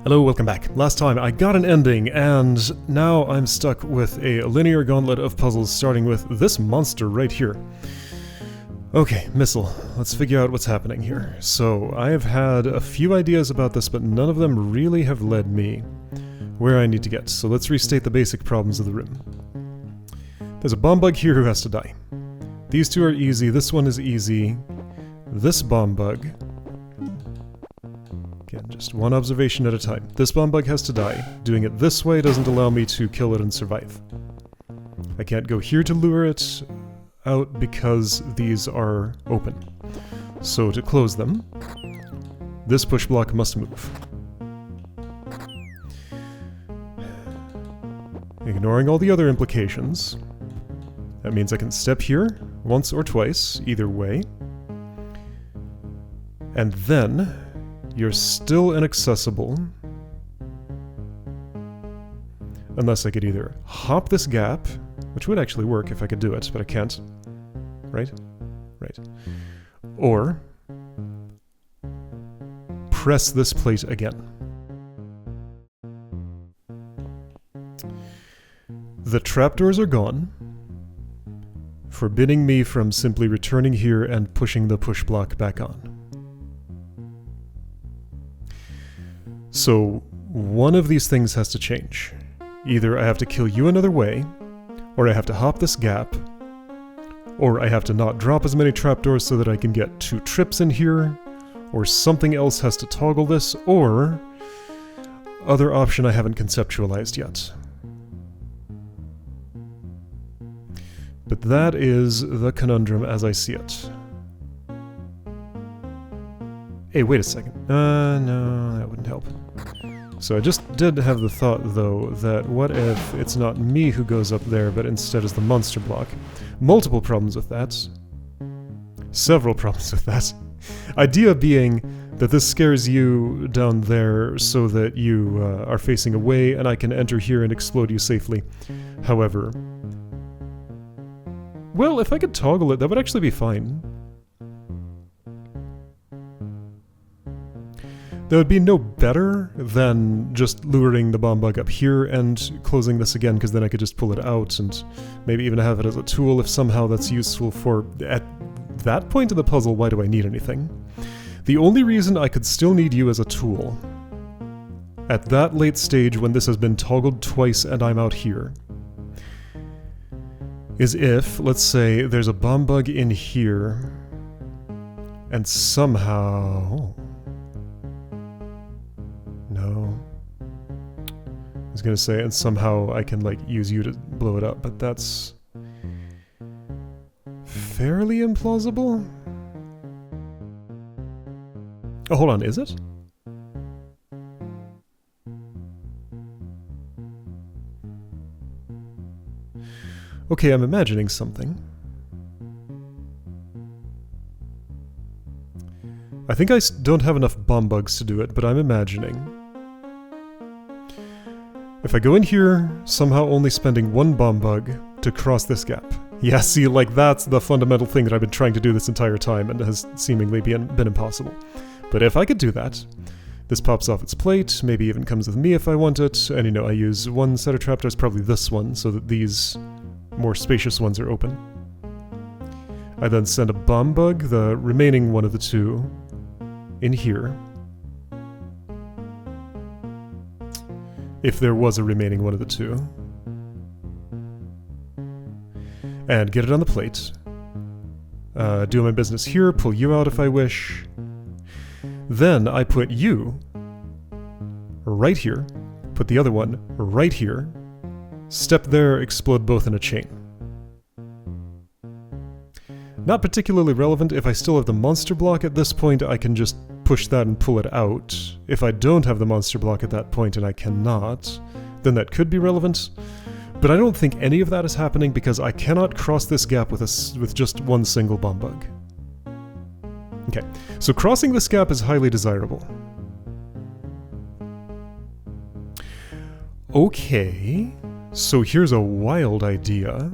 Hello, welcome back. Last time I got an ending, and now I'm stuck with a linear gauntlet of puzzles starting with this monster right here. Okay, missile. Let's figure out what's happening here. So, I have had a few ideas about this, but none of them really have led me where I need to get. So let's restate the basic problems of the room. There's a bomb bug here who has to die. These two are easy, this one is easy. This bomb bug... Again, just one observation at a time. This bomb bug has to die. Doing it this way doesn't allow me to kill it and survive. I can't go here to lure it out because these are open. So to close them, this push block must move. Ignoring all the other implications, that means I can step here once or twice, either way. And then you're still inaccessible unless I could either hop this gap, which would actually work if I could do it, but I can't. Right? Right. Or press this plate again. The trapdoors are gone, forbidding me from simply returning here and pushing the push block back on. So, one of these things has to change. Either I have to kill you another way, or I have to hop this gap, or I have to not drop as many trapdoors so that I can get 2 trips in here, or something else has to toggle this, or other option I haven't conceptualized yet. But that is the conundrum as I see it. Hey, wait a second. No, that wouldn't help. So I just did have the thought, though, that what if it's not me who goes up there, but instead is the monster block? Multiple problems with that. Several problems with that. Idea being that this scares you down there so that you are facing away and I can enter here and explode you safely. However... well, if I could toggle it, that would actually be fine. That would be no better than just luring the bomb bug up here and closing this again, because then I could just pull it out and maybe even have it as a tool if somehow that's useful for... At that point of the puzzle, why do I need anything? The only reason I could still need you as a tool, at that late stage when this has been toggled twice and I'm out here, is if, let's say, there's a bomb bug in here, and somehow... No. I was gonna say, and somehow I can, like, use you to blow it up, but that's... fairly implausible? Oh, hold on, is it? Okay, I'm imagining something. I think I don't have enough bomb bugs to do it, but I'm imagining. If I go in here, somehow only spending 1 bomb bug to cross this gap. Yeah, see, like, that's the fundamental thing that I've been trying to do this entire time and has seemingly been impossible. But if I could do that, this pops off its plate, maybe even comes with me if I want it, and you know, I use one set of trapdoors, probably this one, so that these more spacious ones are open. I then send a bomb bug, the remaining one of the 2, in here. If there was a remaining one of the 2. And get it on the plate. Do my business here, pull you out if I wish. Then I put you right here, put the other one right here, step there, explode both in a chain. Not particularly relevant. If I still have the monster block at this point, I can just push that and pull it out. If I don't have the monster block at that point and I cannot, then that could be relevant. But I don't think any of that is happening because I cannot cross this gap with just 1 single bomb bug. Okay, so crossing this gap is highly desirable. Okay, so here's a wild idea.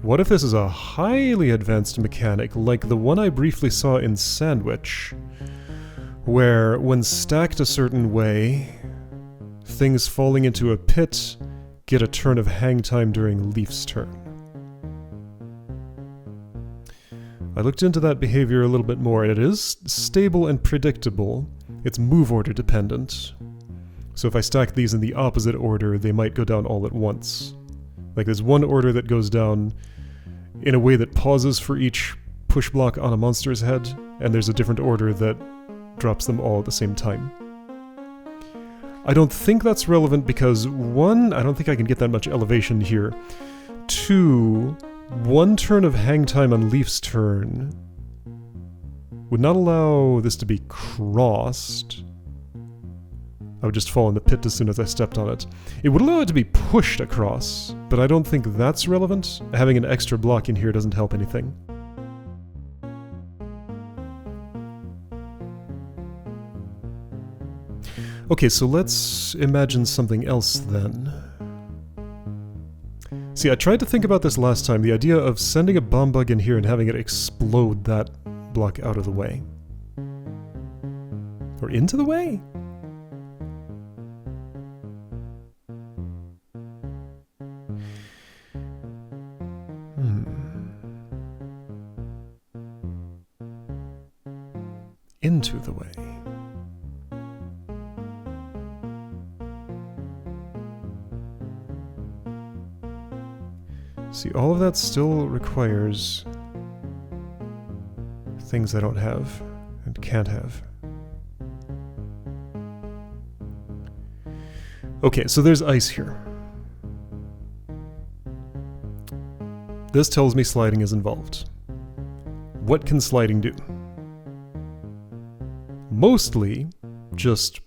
What if this is a highly advanced mechanic like the one I briefly saw in Sandwich, where when stacked a certain way, things falling into a pit get a turn of hang time during Leaf's turn. I looked into that behavior a little bit more, and it is stable and predictable. It's move order dependent. So if I stack these in the opposite order, they might go down all at once. Like there's one order that goes down in a way that pauses for each push block on a monster's head, and there's a different order that drops them all at the same time. I don't think that's relevant because 1, I don't think I can get that much elevation here. 2, 1 turn of hang time on Leaf's turn would not allow this to be crossed. I would just fall in the pit as soon as I stepped on it. It would allow it to be pushed across, but I don't think that's relevant. Having an extra block in here doesn't help anything. Okay, so let's imagine something else then. See, I tried to think about this last time, the idea of sending a bomb bug in here and having it explode that block out of the way. Or into the way? Into the way. See, all of that still requires things I don't have and can't have. Okay, so there's ice here. This tells me sliding is involved. What can sliding do? Mostly, just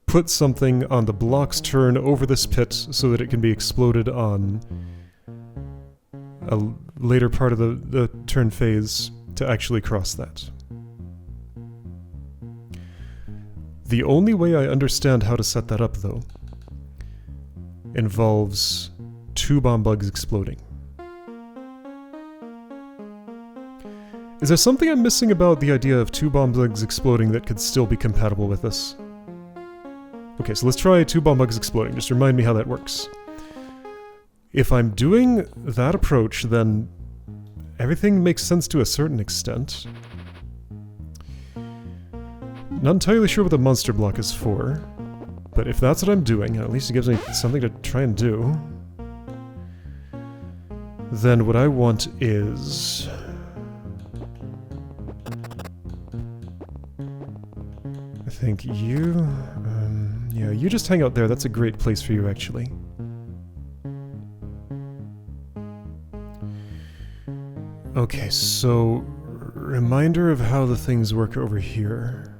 put something on the block's turn over this pit so that it can be exploded on a later part of the turn phase to actually cross that. The only way I understand how to set that up, though, involves 2 bomb bugs exploding. Is there something I'm missing about the idea of 2 bomb bugs exploding that could still be compatible with this? Okay, so let's try 2 bomb bugs exploding. Just remind me how that works. If I'm doing that approach, then everything makes sense to a certain extent. Not entirely sure what the monster block is for, but if that's what I'm doing, at least it gives me something to try and do, then what I want is... I think you... yeah, you just hang out there. That's a great place for you, actually. Okay, so... reminder of how the things work over here.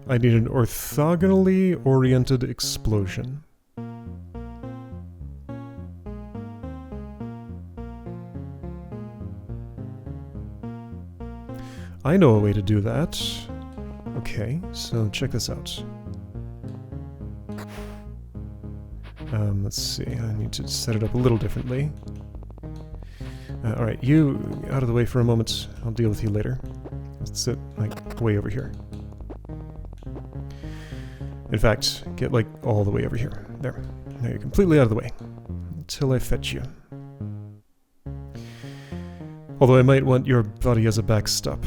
I need an orthogonally oriented explosion. I know a way to do that. Okay, so check this out. Let's see, I need to set it up a little differently. Alright, you out of the way for a moment. I'll deal with you later. Let's sit, like, way over here. In fact, get, like, all the way over here. There. Now you're completely out of the way. Until I fetch you. Although I might want your body as a backstop.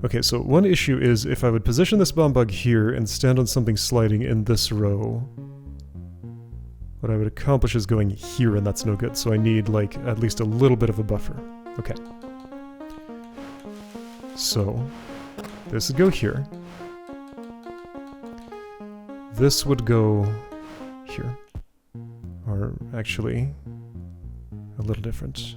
Okay, so one issue is if I would position this bomb bug here and stand on something sliding in this row, what I would accomplish is going here, and that's no good, so I need, like, at least a little bit of a buffer. Okay. So, this would go here. This would go here. Or, actually, a little different.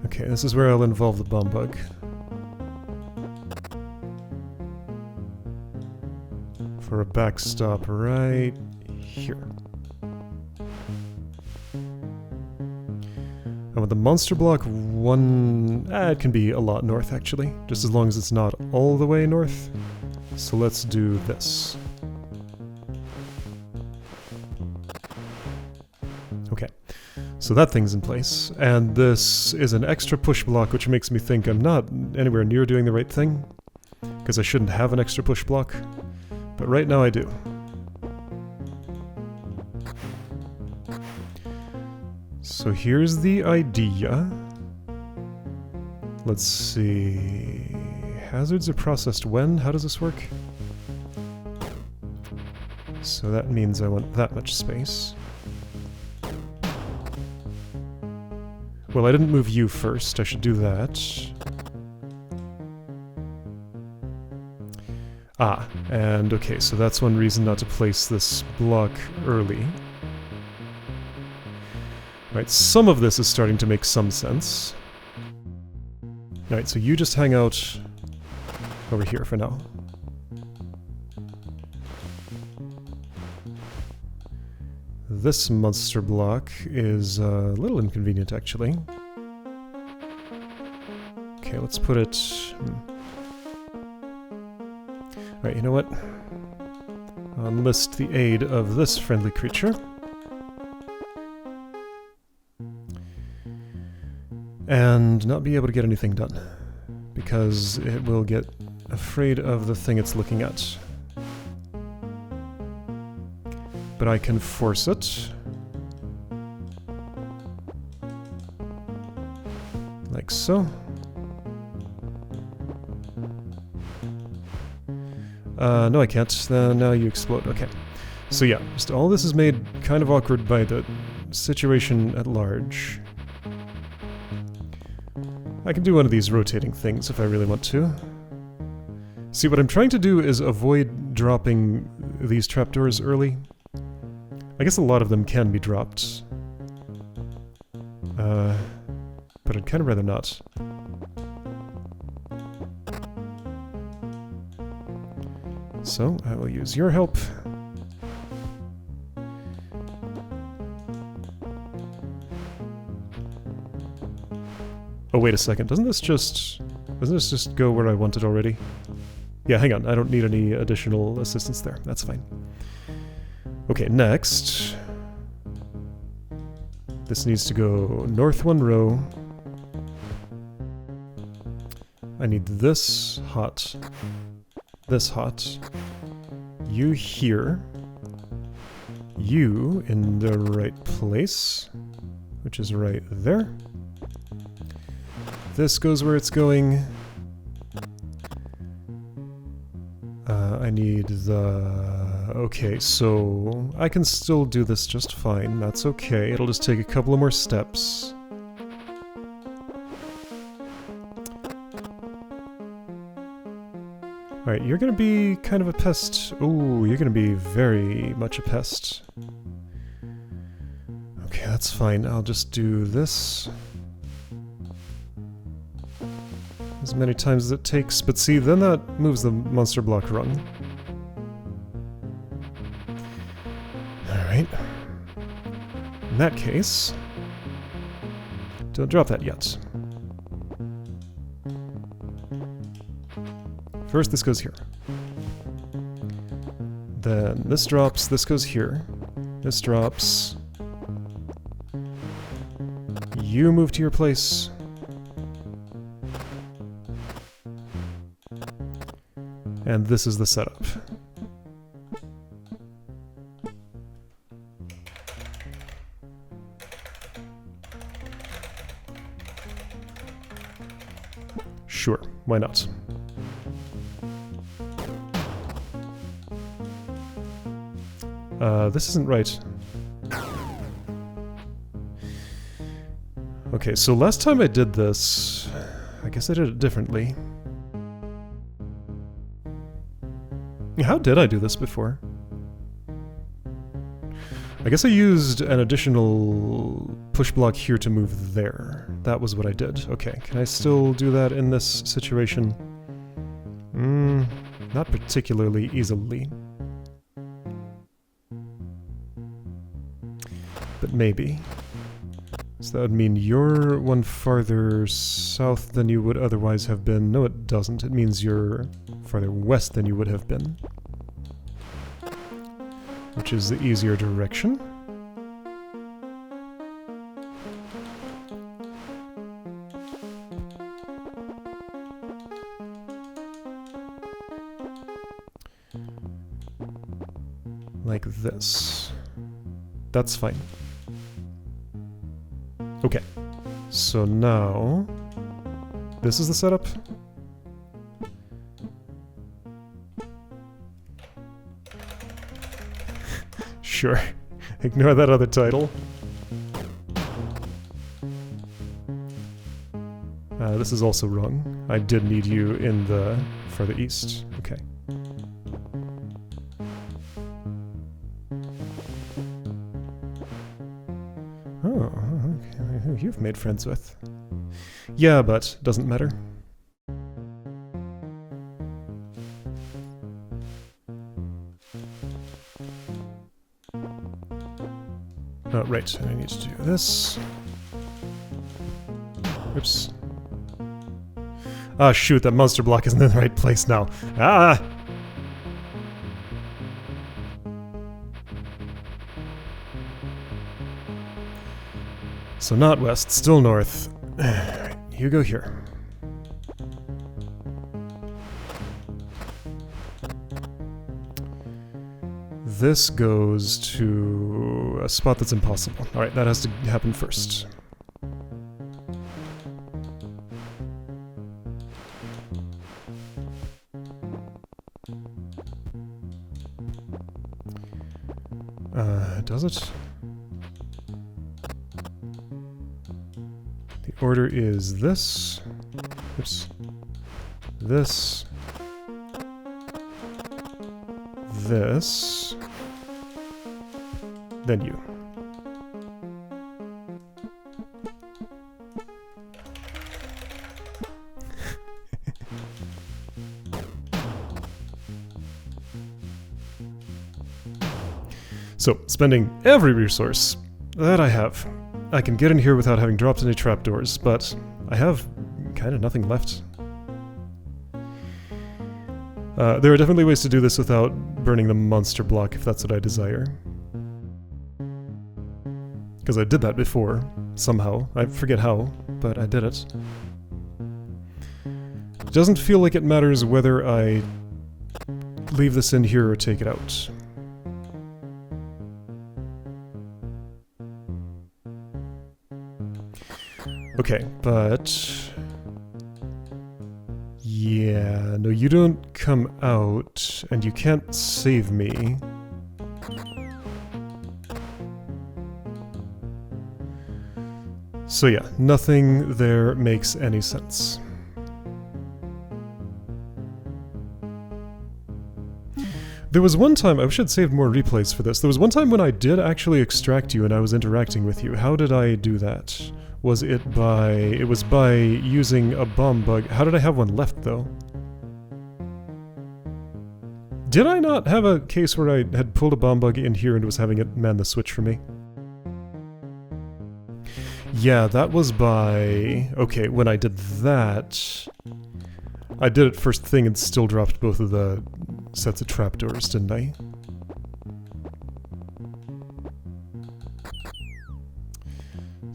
Okay, this is where I'll involve the bomb bug. For a backstop right here. with the monster block, it can be a lot north, actually. Just as long as it's not all the way north. So let's do this. Okay, so that thing's in place. And this is an extra push block, which makes me think I'm not anywhere near doing the right thing. Because I shouldn't have an extra push block. But right now I do. So here's the idea. Let's see... Hazards are processed when? How does this work? So that means I want that much space. Well, I didn't move you first. I should do that. Ah, and okay, so that's one reason not to place this block early. Right, some of this is starting to make some sense. Alright, so you just hang out over here for now. This monster block is a little inconvenient, actually. Okay, let's put it... Alright, you know what? Enlist the aid of this friendly creature. And not be able to get anything done. Because it will get afraid of the thing it's looking at. But I can force it. Like so. No I can't. Now you explode. Okay. So yeah, just all this is made kind of awkward by the situation at large. I can do one of these rotating things if I really want to. See, what I'm trying to do is avoid dropping these trapdoors early. I guess a lot of them can be dropped. But I'd kind of rather not. So, I will use your help. Oh, wait a second. Doesn't this just go where I want it already? Yeah, hang on. I don't need any additional assistance there. That's fine. Okay, next. This needs to go north 1 row. I need this hot. This hot. You here. You in the right place, which is right there. This goes where it's going. I need the... Okay, so I can still do this just fine. That's okay. It'll just take a couple of more steps. Alright, you're gonna be kind of a pest. Ooh, you're gonna be very much a pest. Okay, that's fine. I'll just do this as many times as it takes, but see, then that moves the monster block run. Alright. In that case, don't drop that yet. First, this goes here. Then this drops, this goes here. This drops. You move to your place. And this is the setup. Sure, why not? This isn't right. Okay, so last time I did this, I guess I did it differently. How did I do this before? I guess I used an additional push block here to move there. That was what I did. Okay, can I still do that in this situation? Not particularly easily. But maybe. So that would mean you're one farther south than you would otherwise have been. No, it doesn't. It means you're farther west than you would have been. Which is the easier direction. Like this. That's fine. Okay. So now... this is the setup? Sure. Ignore that other title. This is also wrong. I did need you in the further east. Okay. Oh, okay. Who you've made friends with. Yeah, but doesn't matter. Oh, right. I need to do this. Oops. Ah, shoot, that monster block isn't in the right place now. Ah! So not west, still north. Alright, you go here. This goes to a spot that's impossible. Alright, that has to happen first. Does it? The order is this. Oops. This. This. Then you. So, spending every resource that I have, I can get in here without having dropped any trapdoors, but I have kind of nothing left. There are definitely ways to do this without burning the monster block if that's what I desire. Because I did that before, somehow. I forget how, but I did it. It doesn't feel like it matters whether I leave this in here or take it out. Okay, but... yeah, no, you don't come out, and you can't save me. So yeah, nothing there makes any sense. There was one time, I wish I'd saved more replays for this, there was one time when I did actually extract you and I was interacting with you. How did I do that? Was it by... it was by using a bomb bug. How did I have one left, though? Did I not have a case where I had pulled a bomb bug in here and was having it man the switch for me? Yeah, that was by... okay, when I did that... I did it first thing and still dropped both of the sets of trapdoors, didn't I?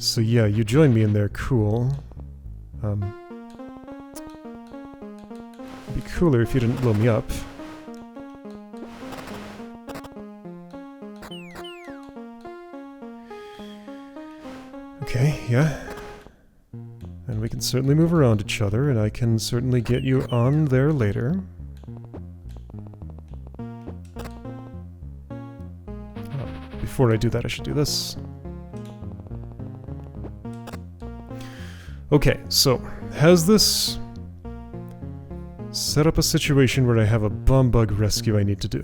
So yeah, you joined me in there, cool. It'd be cooler if you didn't blow me up. Okay, yeah. And we can certainly move around each other, and I can certainly get you on there later. Before I do that, I should do this. Okay, so, has this set up a situation where I have a bomb bug rescue I need to do?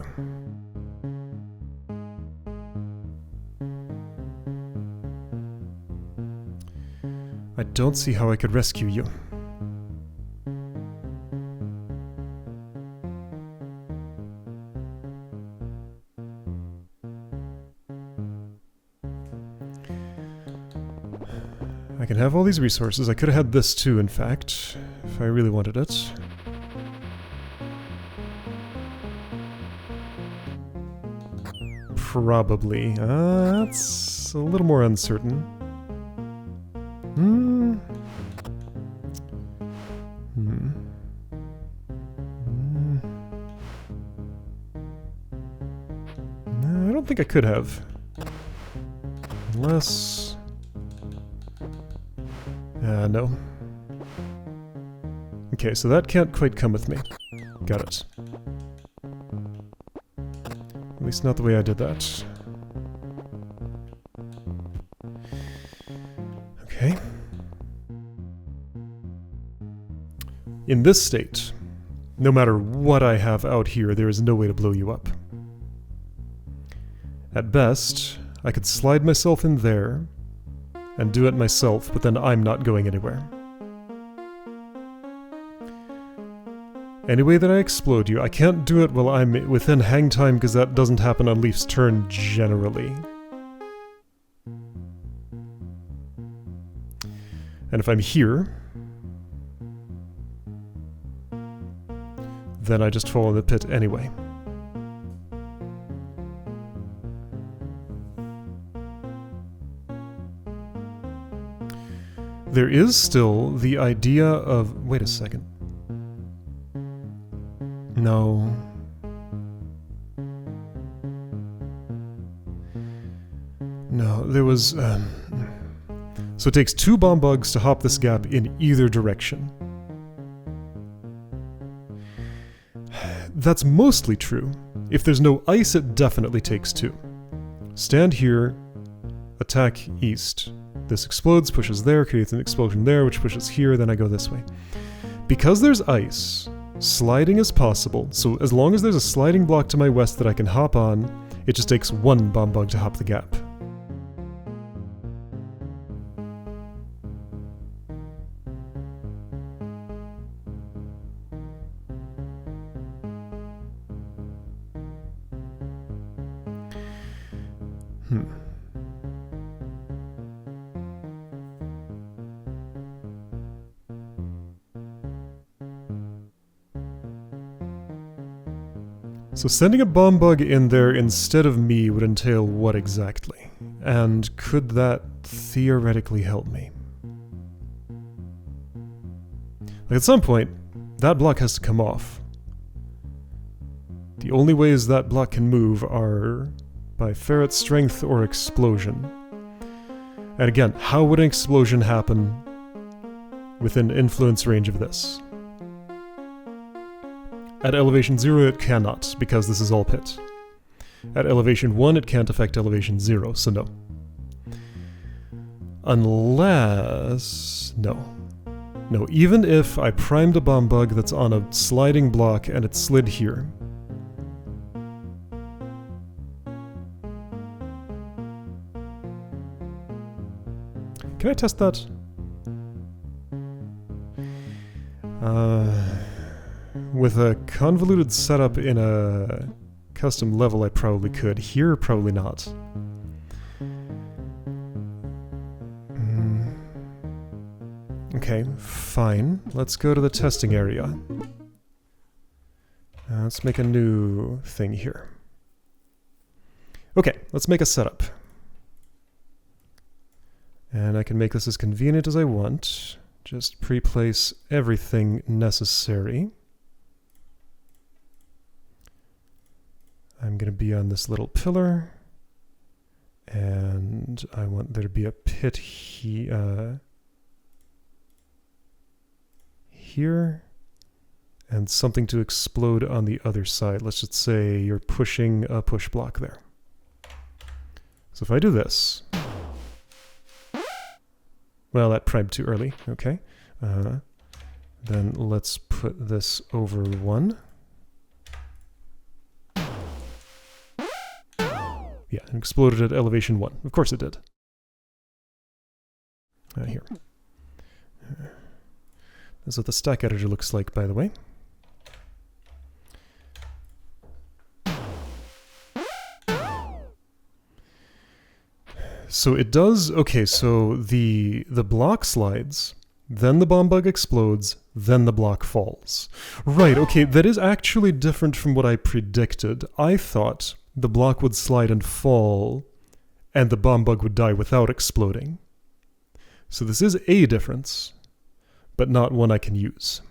I don't see how I could rescue you. I can have all these resources. I could have had this too, in fact, if I really wanted it. Probably. That's a little more uncertain. No, I don't think I could have. Unless... no. Okay, so that can't quite come with me. Got it. At least not the way I did that. Okay. In this state, no matter what I have out here, there is no way to blow you up. At best, I could slide myself in there and do it myself, but then I'm not going anywhere. Any way that I explode you, I can't do it while I'm within hang time because that doesn't happen on Leaf's turn generally. And if I'm here, then I just fall in the pit anyway. There is still the idea of... Wait a second. No. No, there was... So it takes 2 bomb bugs to hop this gap in either direction. That's mostly true. If there's no ice, it definitely takes 2. Stand here, attack east. This explodes, pushes there, creates an explosion there, which pushes here, then I go this way. Because there's ice, sliding is possible, so as long as there's a sliding block to my west that I can hop on, it just takes 1 bomb bug to hop the gap. So sending a bomb bug in there instead of me would entail what exactly? And could that theoretically help me? Like at some point, that block has to come off. The only ways that block can move are by ferret strength or explosion. And again, how would an explosion happen within influence range of this? At elevation 0 it cannot, because this is all pit. At elevation 1 it can't affect elevation 0, so no. Unless... no. No, even if I primed a bomb bug that's on a sliding block and it slid here. Can I test that? With a convoluted setup in a custom level, I probably could. Here, probably not. Okay, fine. Let's go to the testing area. Let's make a new thing here. Okay, let's make a setup. And I can make this as convenient as I want. Just pre-place everything necessary. I'm going to be on this little pillar, and I want there to be a pit here, and something to explode on the other side. Let's just say you're pushing a push block there. So if I do this, well, that primed too early, okay. Then let's put this over 1. Yeah, and exploded at elevation 1. Of course it did. Here. This is what the stack editor looks like, by the way. So it does, okay, so the block slides, then the bomb bug explodes, then the block falls. Right, okay, that is actually different from what I predicted. I thought the block would slide and fall, and the bomb bug would die without exploding. So this is a difference, but not one I can use.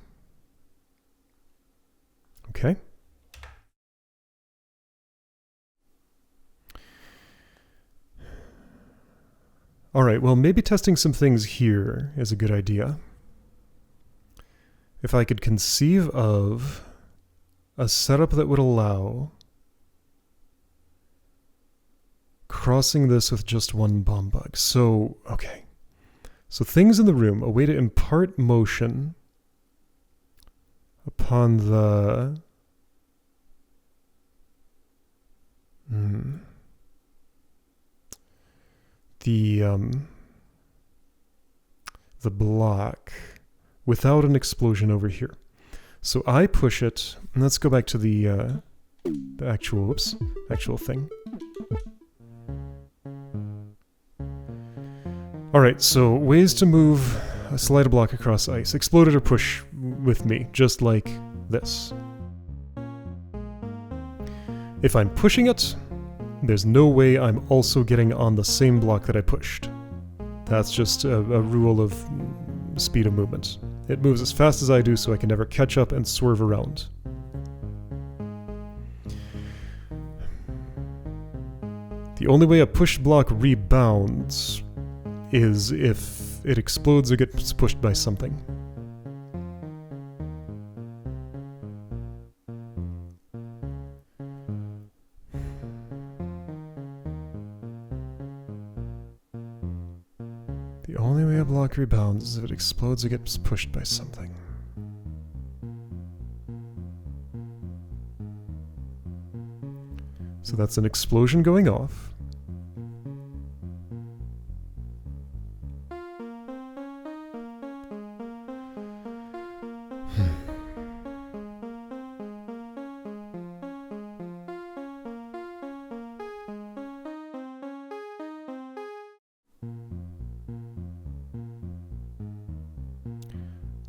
Okay. Alright, well maybe testing some things here is a good idea. If I could conceive of a setup that would allow crossing this with just one bomb bug. So, okay. So things in the room, a way to impart motion upon the... the block without an explosion over here. So I push it, and let's go back to the actual thing. Alright, so ways to move a slide a block across ice. Explode it or push with me, just like this. If I'm pushing it, there's no way I'm also getting on the same block that I pushed. That's just a rule of speed of movement. It moves as fast as I do, so I can never catch up and swerve around. The only way a pushed block rebounds is if it explodes or gets pushed by something. The only way a block rebounds is if it explodes or gets pushed by something. So that's an explosion going off.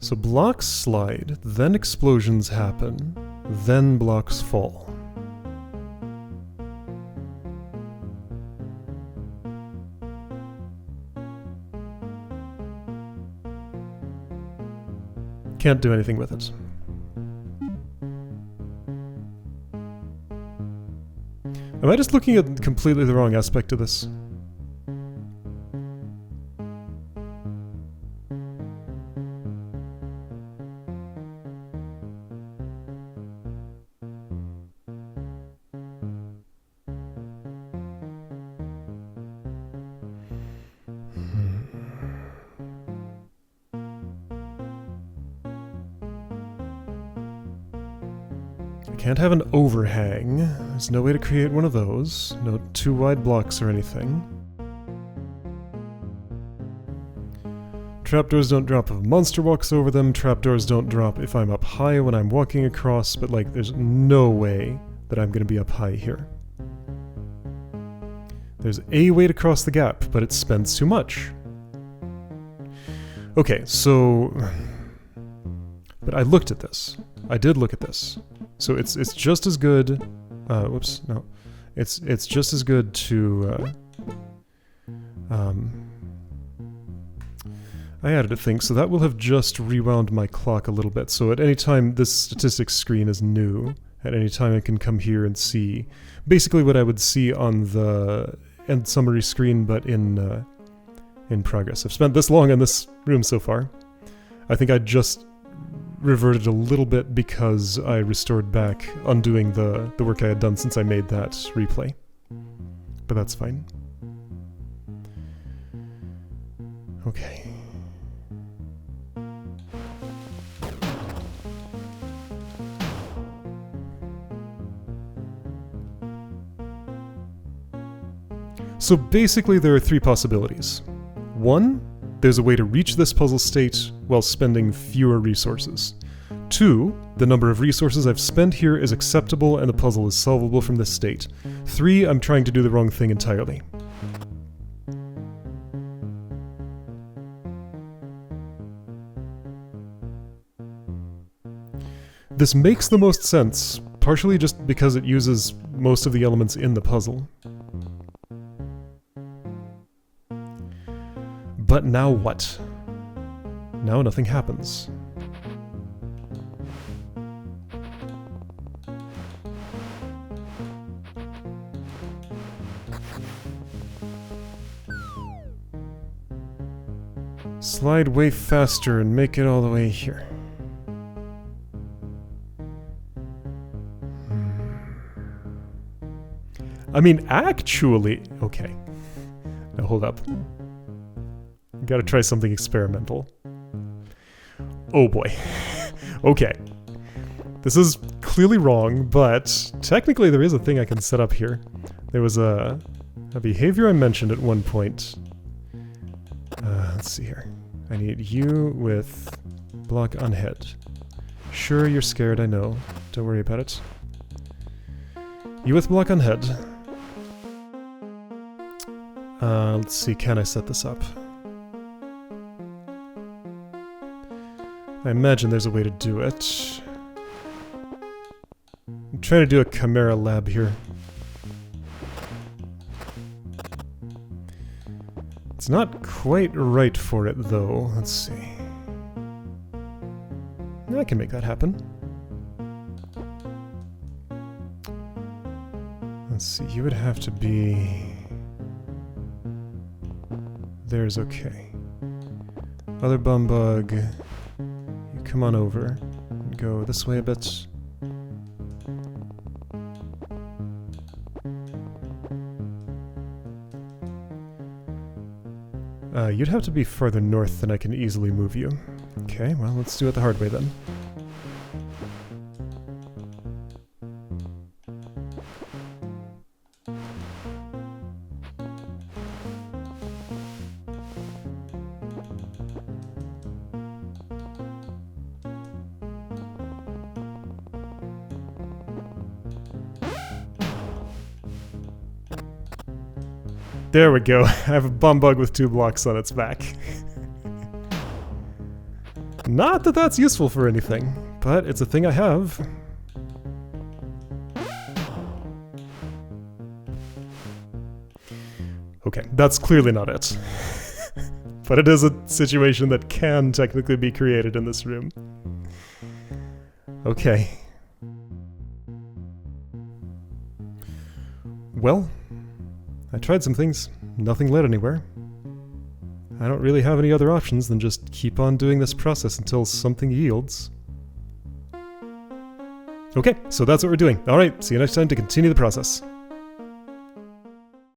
So blocks slide, then explosions happen, then blocks fall. Can't do anything with it. Am I just looking at completely the wrong aspect of this? Can't have an overhang. There's no way to create one of those. No too wide blocks or anything. Trapdoors don't drop if a monster walks over them. Trapdoors don't drop if I'm up high when I'm walking across, but like there's no way that I'm gonna be up high here. There's a way to cross the gap, but it spends too much. Okay, so... But I looked at this. I did look at this. So it's just as good. Whoops, no, it's just as good to. I added a thing, so that will have just rewound my clock a little bit. So at any time this statistics screen is new, at any time I can come here and see basically what I would see on the end summary screen, but in progress. I've spent this long in this room so far. I think I just reverted a little bit because I restored back, undoing the work I had done since I made that replay. But that's fine. Okay. So basically there are three possibilities. One, there's a way to reach this puzzle state while spending fewer resources. 2, the number of resources I've spent here is acceptable and the puzzle is solvable from this state. 3, I'm trying to do the wrong thing entirely. This makes the most sense, partially just because it uses most of the elements in the puzzle. But now what? Now nothing happens. Slide way faster and make it all the way here. I mean, actually... Okay. Now hold up. Gotta try something experimental. Oh boy. Okay. This is clearly wrong, but technically there is a thing I can set up here. There was a behavior I mentioned at one point. Let's see here. I need you with block on head. Sure, you're scared, I know. Don't worry about it. You with block on head. Let's see, can I set this up? I imagine there's a way to do it. I'm trying to do a Chimera lab here. It's not quite right for it, though. Let's see. I can make that happen. Let's see, you would have to be... There's okay. Other bum bug. You come on over. Go this way a bit. You'd have to be further north than I can easily move you. Okay, well, let's do it the hard way then. There we go. I have a bum bug with 2 blocks on its back. Not that that's useful for anything, but it's a thing I have. Okay, that's clearly not it. But it is a situation that can technically be created in this room. Okay. Well, I tried some things. Nothing led anywhere. I don't really have any other options than just keep on doing this process until something yields. Okay, so that's what we're doing. Alright, see you next time to continue the process.